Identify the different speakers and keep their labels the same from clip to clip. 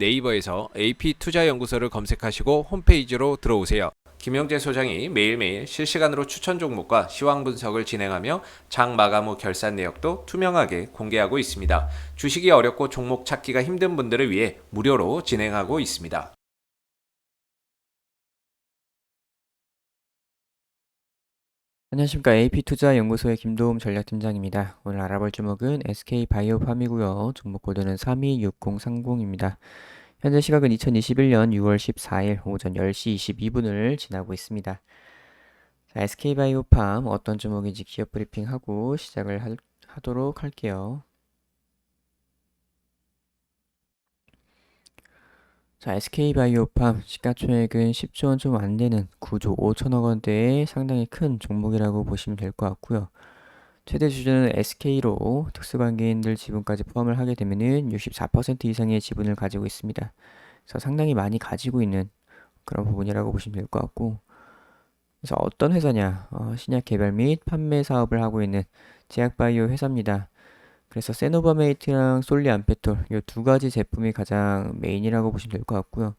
Speaker 1: 네이버에서 AP투자연구소를 검색하시고 홈페이지로 들어오세요. 김영재 소장이 매일매일 실시간으로 추천 종목과 시황 분석을 진행하며 장 마감 후 결산 내역도 투명하게 공개하고 있습니다. 주식이 어렵고 종목 찾기가 힘든 분들을 위해 무료로 진행하고 있습니다.
Speaker 2: 안녕하십니까. AP투자연구소의 김도움 전략팀장입니다. 오늘 알아볼 종목은 SK바이오팜이고요. 종목 코드는 326030입니다. 현재 시각은 2021년 6월 14일 오전 10시 22분을 지나고 있습니다. 자, SK바이오팜 어떤 종목인지 기업 브리핑하고 시작을 하도록 할게요. 자, SK바이오팜 시가총액은 10조 원 좀 안 되는 9조 5천억 원대의 상당히 큰 종목이라고 보시면 될 것 같고요. 최대 주주는 SK로 특수관계인들 지분까지 포함을 하게 되면은 64% 이상의 지분을 가지고 있습니다. 그래서 상당히 많이 가지고 있는 그런 부분이라고 보시면 될 것 같고, 그래서 어떤 회사냐? 신약 개발 및 판매 사업을 하고 있는 제약바이오 회사입니다. 그래서 세노바메이트랑 솔리암페톨 이 두 가지 제품이 가장 메인이라고 보시면 될 것 같고요.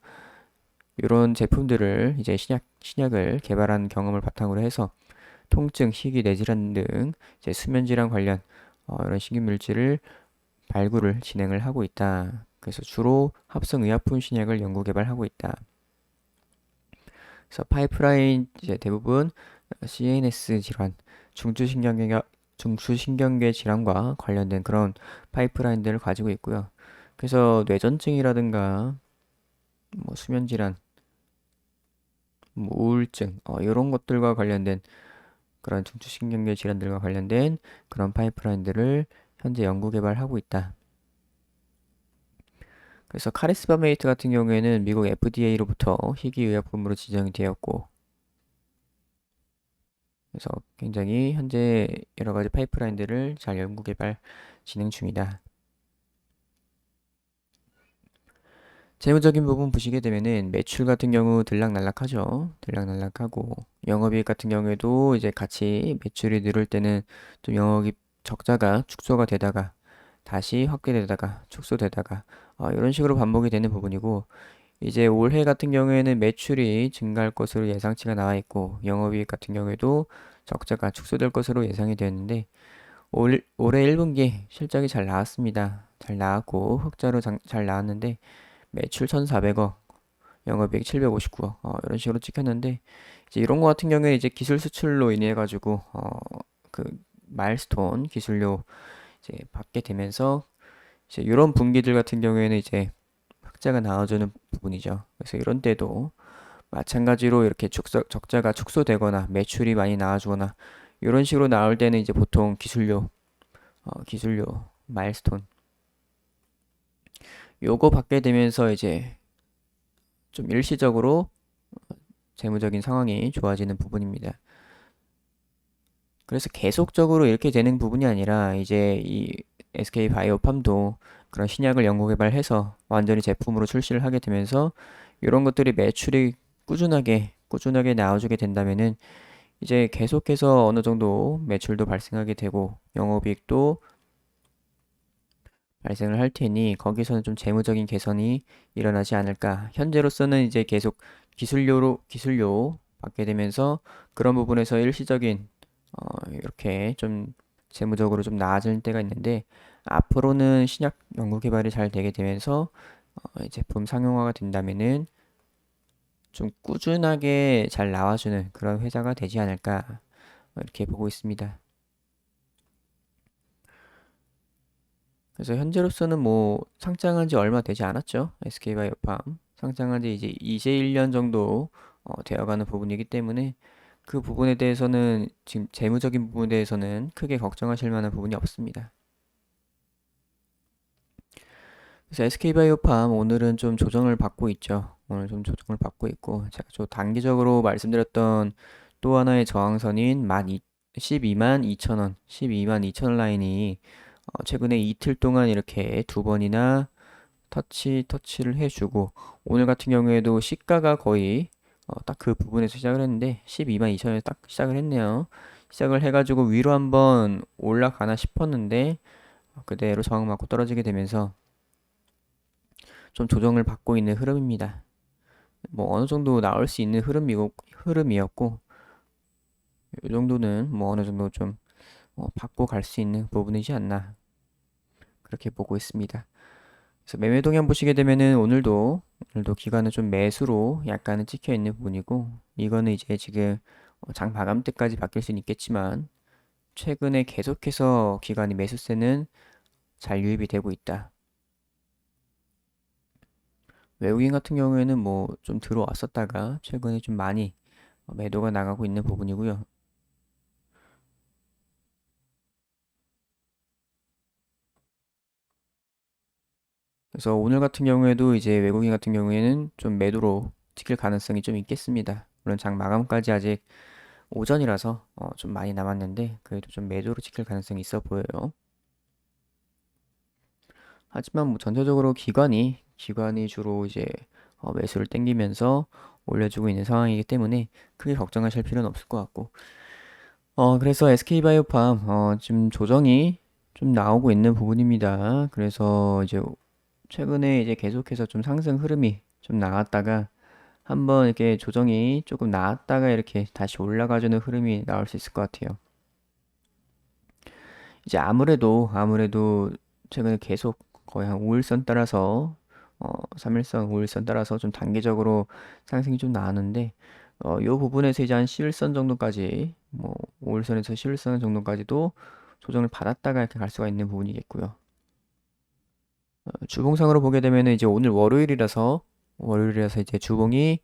Speaker 2: 이런 제품들을 이제 신약을 개발한 경험을 바탕으로 해서 통증, 희귀, 뇌질환 등 이제 수면 질환 관련 이런 신규물질을 발굴을 진행을 하고 있다. 그래서 주로 합성 의약품 신약을 연구 개발하고 있다. 그래서 파이프라인 이제 대부분 CNS 질환, 중추신경계 질환과 관련된 그런 파이프라인들을 가지고 있고요. 그래서 뇌전증이라든가 뭐 수면 질환, 뭐 우울증 이런 것들과 관련된 그런 중추신경계 질환들과 관련된 그런 파이프라인들을 현재 연구 개발하고 있다. 그래서 카리스바메이트 같은 경우에는 미국 FDA로부터 희귀의약품으로 지정이 되었고, 그래서 굉장히 현재 여러 가지 파이프라인들을 잘 연구 개발 진행 중이다. 재무적인 부분 보시게 되면은 매출 같은 경우 들락날락하죠. 들락날락하고 영업이익 같은 경우에도 이제 같이 매출이 늘을 때는 좀 영업이익 적자가 축소가 되다가 다시 확대되다가 축소되다가 이런 식으로 반복이 되는 부분이고, 이제 올해 같은 경우에는 매출이 증가할 것으로 예상치가 나와 있고 영업이익 같은 경우에도 적자가 축소될 것으로 예상이 되었는데 올해 1분기 실적이 잘 나왔습니다. 잘 나왔고 흑자로 잘 나왔는데 매출 1,400억, 영업이익 759억 이런 식으로 찍혔는데, 이제 이런 거 같은 경우에 이제 기술 수출로 인해 가지고 그 마일스톤 기술료 이제 받게 되면서 이제 이런 분기들 같은 경우에는 이제 흑자가 나와주는 부분이죠. 그래서 이런 때도 마찬가지로 이렇게 적자가 축소되거나 매출이 많이 나와주거나 이런 식으로 나올 때는 이제 보통 기술료 마일스톤 요거 받게 되면서 이제 좀 일시적으로 재무적인 상황이 좋아지는 부분입니다. 그래서 계속적으로 이렇게 되는 부분이 아니라 이제 이 SK 바이오팜도 그런 신약을 연구 개발해서 완전히 제품으로 출시를 하게 되면서 이런 것들이 매출이 꾸준하게 나와주게 된다면은 이제 계속해서 어느 정도 매출도 발생하게 되고 영업이익도 발생을 할 테니 거기서는 좀 재무적인 개선이 일어나지 않을까. 현재로서는 이제 계속 기술료 받게 되면서 그런 부분에서 일시적인 이렇게 좀 재무적으로 좀 나아질 때가 있는데, 앞으로는 신약 연구 개발이 잘 되게 되면서 제품 상용화가 된다면은 좀 꾸준하게 잘 나와주는 그런 회사가 되지 않을까 이렇게 보고 있습니다. 그래서 현재로서는 뭐 상장한 지 얼마 되지 않았죠. SK바이오팜 상장한 지 이제 1년 정도 되어가는 부분이기 때문에 그 부분에 대해서는 지금 재무적인 부분에 대해서는 크게 걱정하실 만한 부분이 없습니다. 그래서 SK바이오팜 오늘은 좀 조정을 받고 있죠. 오늘 좀 조정을 받고 있고, 제가 좀 단기적으로 말씀드렸던 또 하나의 저항선인 12만 2천 원, 12만 2천 원 라인이 최근에 이틀 동안 이렇게 두 번이나 터치를 해주고, 오늘 같은 경우에도 시가가 거의 딱 그 부분에서 시작을 했는데 12만 2천 원에서 딱 시작을 했네요. 시작을 해가지고 위로 한번 올라가나 싶었는데 그대로 저항 맞고 떨어지게 되면서 좀 조정을 받고 있는 흐름입니다. 뭐 어느 정도 나올 수 있는 흐름이었고, 이 정도는 뭐 어느 정도 좀 받고 갈 수 있는 부분이지 않나 그렇게 보고 있습니다. 그래서 매매 동향 보시게 되면은 오늘도 기관은 좀 매수로 약간은 찍혀 있는 부분이고, 이거는 이제 지금 장 마감 때까지 바뀔 수는 있겠지만 최근에 계속해서 기관이 매수세는 잘 유입이 되고 있다. 외국인 같은 경우에는 뭐 좀 들어왔었다가 최근에 좀 많이 매도가 나가고 있는 부분이고요. 그래서 오늘 같은 경우에도 이제 외국인 같은 경우에는 좀 매도로 튀길 가능성이 좀 있겠습니다. 물론 장 마감까지 아직 오전이라서 좀 많이 남았는데 그래도 좀 매도로 찍힐 가능성이 있어 보여요. 하지만 뭐 전체적으로 기관이 주로 이제 매수를 땡기면서 올려주고 있는 상황이기 때문에 크게 걱정하실 필요는 없을 것 같고, 그래서 SK바이오팜 지금 조정이 좀 나오고 있는 부분입니다. 그래서 이제 최근에 이제 계속해서 좀 상승 흐름이 좀 나왔다가 한번 이렇게 조정이 조금 나왔다가 이렇게 다시 올라가주는 흐름이 나올 수 있을 것 같아요. 이제 아무래도 최근에 계속 거의 한 5일선 따라서 3일선, 5일선 따라서 좀 단계적으로 상승이 좀 나왔는데, 요 부분에서 이제 한 11선 정도까지, 뭐 5일선에서 11선 정도까지도 조정을 받았다가 이렇게 갈 수가 있는 부분이겠고요. 주봉상으로 보게 되면은 이제 오늘 월요일이라서 이제 주봉이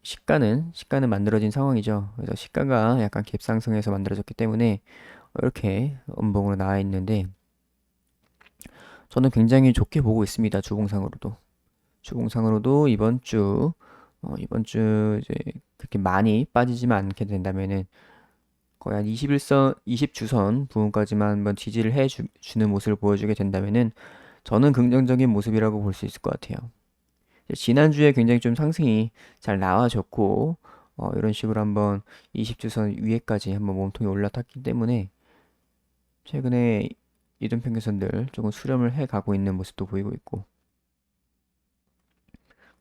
Speaker 2: 시가는 만들어진 상황이죠. 그래서 시가가 약간 갭상승해서 만들어졌기 때문에 이렇게 음봉으로 나와 있는데, 저는 굉장히 좋게 보고 있습니다. 주봉상으로도 이번 주 이제 그렇게 많이 빠지지만 않게 된다면은 거의 한 20주선 부분까지만 한번 지지를 주는 모습을 보여주게 된다면은 저는 긍정적인 모습이라고 볼 수 있을 것 같아요. 지난주에 굉장히 좀 상승이 잘 나와줬고, 이런 식으로 한번 20주선 위에까지 한번 몸통이 올라탔기 때문에 최근에 이동평균선들 조금 수렴을 해 가고 있는 모습도 보이고 있고,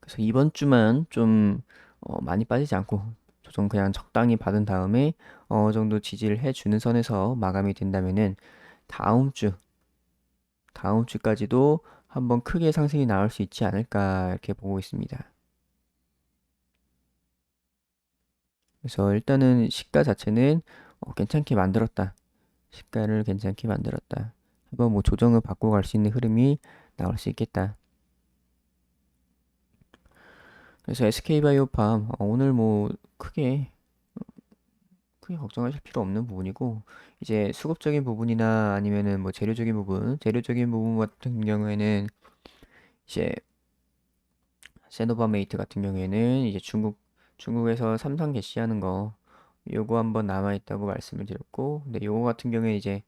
Speaker 2: 그래서 이번 주만 좀 많이 빠지지 않고 조정 그냥 적당히 받은 다음에 어느 정도 지지를 해주는 선에서 마감이 된다면은 다음 주 다음 주까지도 한번 크게 상승이 나올 수 있지 않을까 이렇게 보고 있습니다. 그래서 일단은 시가 자체는 괜찮게 만들었다. 시가를 괜찮게 만들었다. 한번 뭐 조정을 받고 갈 수 있는 흐름이 나올 수 있겠다. 그래서 SK바이오팜 오늘 뭐 크게 걱정하실 필요 없는 부분이고, 이제 수급적인 부분이나 아니면은 뭐 재료적인 부분 같은 경우에는 이제 세노바메이트 같은 경우에는 이제 중국에서 삼성 개시하는 거 요거 한번 남아 있다고 말씀을 드렸고, 근데 요거 같은 경우에 이제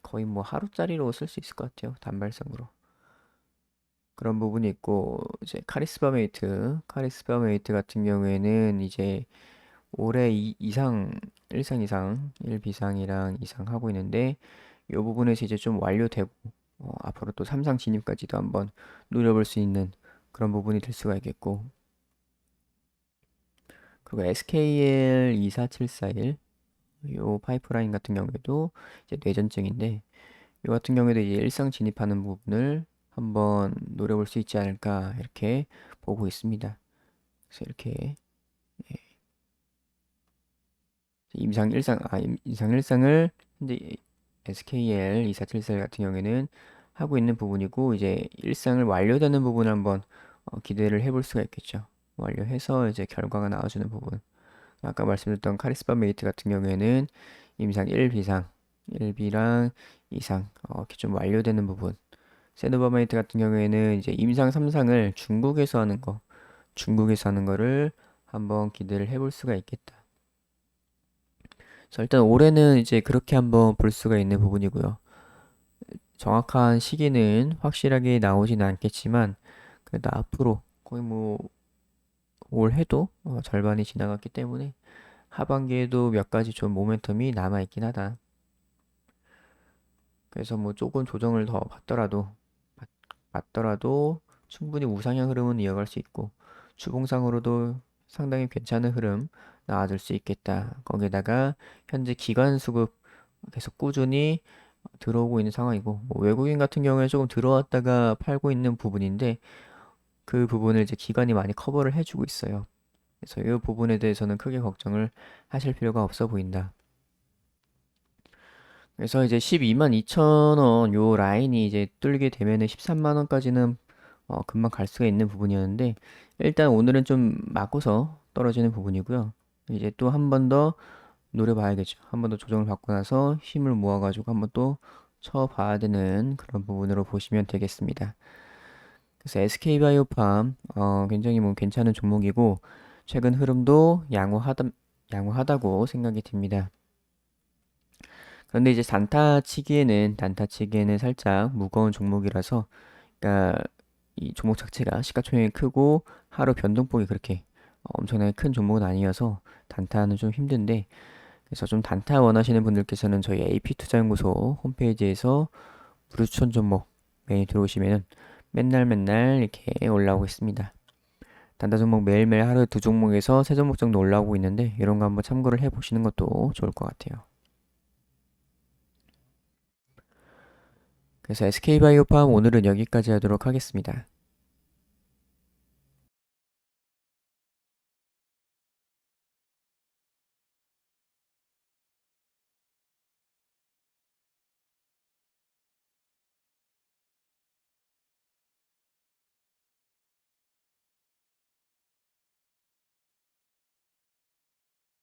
Speaker 2: 거의 뭐 하루짜리로 쓸 수 있을 것 같아요. 단발성으로. 그런 부분이 있고, 이제 카리스바메이트 같은 경우에는 이제 올해 일상 이상, 1비상이랑 이상 하고 있는데, 이 부분에서 이제 좀 완료되고, 앞으로 또 삼상 진입까지도 한번 노려볼 수 있는 그런 부분이 될 수가 있겠고, 그리고 SKL 24741, 요 파이프라인 같은 경우에도 이제 뇌전증인데, 이 같은 경우에도 이제 일상 진입하는 부분을 한번 노려볼 수 있지 않을까, 이렇게 보고 있습니다. 그래서 이렇게 임상 일상을 현재 SKL 2474 같은 경우에는 하고 있는 부분이고, 이제 일상을 완료되는 부분을 한번 기대를 해볼 수가 있겠죠. 완료해서 이제 결과가 나와주는 부분. 아까 말씀드렸던 카리스마 메이트 같은 경우에는 임상 1비상, 1비랑 이상 이렇게 좀 완료되는 부분. 세노바메이트 같은 경우에는 이제 임상 3상을 중국에서 하는 거를 한번 기대를 해볼 수가 있겠다. 자, 일단 올해는 이제 그렇게 한번 볼 수가 있는 부분이고요. 정확한 시기는 확실하게 나오지는 않겠지만, 그래도 앞으로 거의 뭐 올해도 절반이 지나갔기 때문에 하반기에도 몇 가지 좀 모멘텀이 남아있긴 하다. 그래서 뭐 조금 조정을 더 받더라도 충분히 우상향 흐름은 이어갈 수 있고 주봉상으로도 상당히 괜찮은 흐름 나와줄 수 있겠다. 거기다가 현재 기관 수급 계속 꾸준히 들어오고 있는 상황이고 뭐 외국인 같은 경우에 조금 들어왔다가 팔고 있는 부분인데 그 부분을 이제 기관이 많이 커버를 해주고 있어요. 그래서 이 부분에 대해서는 크게 걱정을 하실 필요가 없어 보인다. 그래서 이제 12만 2천 원 요 라인이 이제 뚫리게 되면은 13만 원까지는 금방 갈 수가 있는 부분이었는데 일단 오늘은 좀 맞고서 떨어지는 부분이고요. 이제 또 한 번 더 노려봐야겠죠. 한 번 더 조정을 받고 나서 힘을 모아가지고 한번 또 쳐봐야 되는 그런 부분으로 보시면 되겠습니다. 그래서 SK바이오팜 굉장히 뭐 괜찮은 종목이고 최근 흐름도 양호하다고 생각이 듭니다. 그런데 이제 단타치기에는 살짝 무거운 종목이라서 그러니까 이 종목 자체가 시가총액이 크고 하루 변동폭이 그렇게 엄청나게 큰 종목은 아니어서 단타는 좀 힘든데 그래서 좀 단타 원하시는 분들께서는 저희 AP투자연구소 홈페이지에서 무료 추천 종목 메뉴 들어오시면은 맨날 이렇게 올라오고 있습니다. 단타 종목 매일매일 하루에 2종목에서 3종목 정도 올라오고 있는데 이런 거 한번 참고를 해보시는 것도 좋을 것 같아요. 그래서 SK바이오팜 오늘은 여기까지 하도록 하겠습니다.